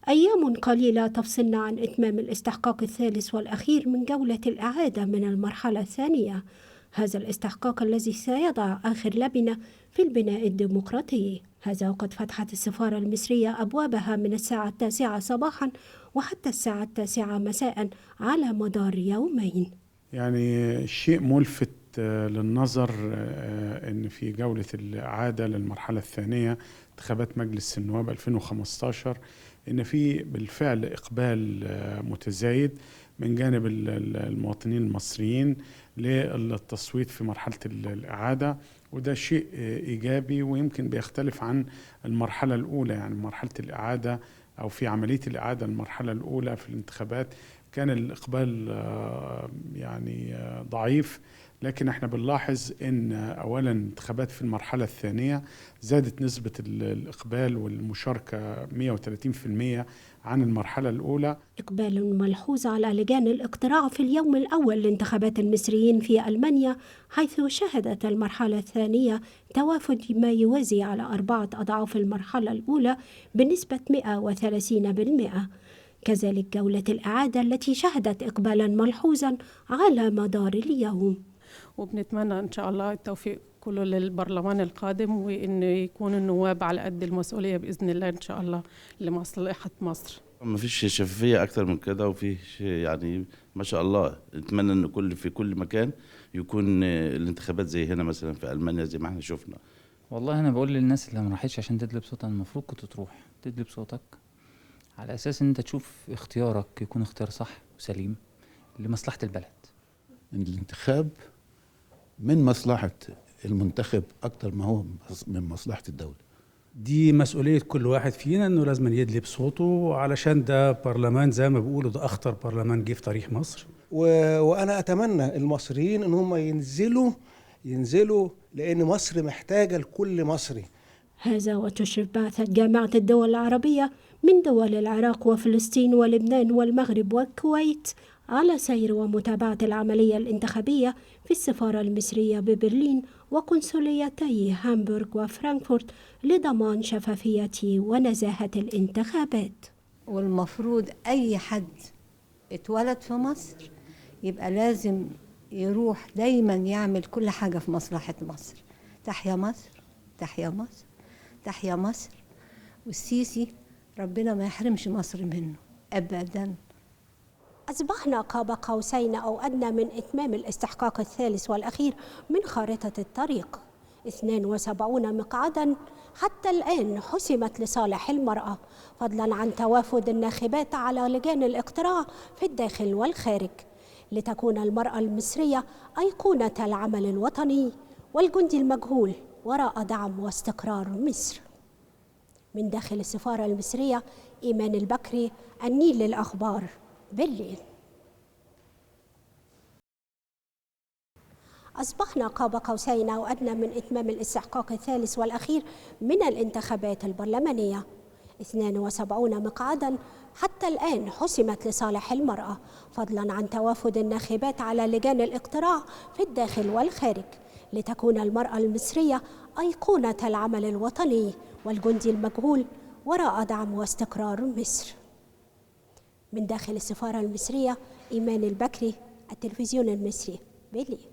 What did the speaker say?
أيام قليلة تفصلنا عن إتمام الاستحقاق الثالث والأخير من جولة الإعادة من المرحلة الثانية. هذا الاستحقاق الذي سيضع آخر لبنة في البناء الديمقراطي، هذا وقد فتحت السفارة المصرية أبوابها من الساعة 9 صباحا وحتى الساعة 9 مساء على مدار يومين. يعني شيء ملفت للنظر أن في جولة الإعادة للمرحلة الثانية انتخابات مجلس النواب 2015 أن في بالفعل إقبال متزايد من جانب المواطنين المصريين للتصويت في مرحلة الإعادة، وده شيء إيجابي ويمكن بيختلف عن المرحلة الأولى. يعني مرحلة الإعادة أو في عملية الإعادة المرحلة الأولى في الانتخابات كان الإقبال يعني ضعيف، لكن احنا بنلاحظ ان اولا انتخابات في المرحلة الثانية زادت نسبة الإقبال والمشاركة 130% عن المرحلة الأولى. إقبال ملحوظ على لجان الاقتراع في اليوم الأول لانتخابات المصريين في ألمانيا، حيث شهدت المرحلة الثانية توافد ما يوازي على 4 أضعاف المرحلة الأولى بنسبة 130%. كذلك جولة الإعادة التي شهدت إقبالا ملحوظا على مدار اليوم. وبنتمنى إن شاء الله التوفيق كله للبرلمان القادم، وإن يكون النواب على قد المسؤولية بإذن الله إن شاء الله لمصلحة مصر. ما فيش شفافية أكتر من كده، وفيش يعني ما شاء الله. نتمنى إن في كل مكان يكون الانتخابات زي هنا مثلا في ألمانيا زي ما احنا شفنا. والله أنا بقول للناس اللي ما راحتش عشان تدلب صوتها، المفروض كنت تروح تدلب صوتك على أساس إن أنت تشوف اختيارك يكون اختيار صح وسليم لمصلحة البلد. الانتخاب من مصلحة المنتخب أكتر ما هو من مصلحة الدولة. دي مسؤولية كل واحد فينا إنه لازم يدلي بصوته، علشان ده برلمان زي ما بيقولوا ده أخطر برلمان جه في تاريخ مصر. وأنا أتمنى المصريين إن هم ينزلوا لأن مصر محتاجة لكل مصري. هذا وتشرف بعثة جامعة الدول العربية من دول العراق وفلسطين ولبنان والمغرب والكويت على سير ومتابعة العملية الانتخابية في السفارة المصرية ببرلين وقنصليتي هامبورغ وفرانكفورت لضمان شفافية ونزاهة الانتخابات. والمفروض أي حد اتولد في مصر يبقى لازم يروح دايما يعمل كل حاجة في مصلحة مصر. تحيا مصر، تحيا مصر، تحيا مصر. والسيسي ربنا ما يحرمش مصر منه أبدا. أصبحنا قاب قوسين أو أدنى من إتمام الاستحقاق الثالث والأخير من خارطة الطريق. 72 مقعدا حتى الآن حسمت لصالح المرأة، فضلا عن توافد الناخبات على لجان الاقتراع في الداخل والخارج، لتكون المرأة المصرية أيقونة العمل الوطني والجندي المجهول وراء دعم واستقرار مصر. من داخل السفارة المصرية، إيمان البكري، النيل للأخبار، بالليل. أصبحنا قاب قوسين أو أدنى من إتمام الاستحقاق الثالث والأخير من الانتخابات البرلمانية. 72 مقعدا حتى الآن حسمت لصالح المرأة، فضلا عن توافد الناخبات على لجان الاقتراع في الداخل والخارج، لتكون المرأة المصرية أيقونة العمل الوطني والجندي المجهول وراء دعم واستقرار مصر. من داخل السفارة المصرية، إيمان البكري، التلفزيون المصري، بالليل.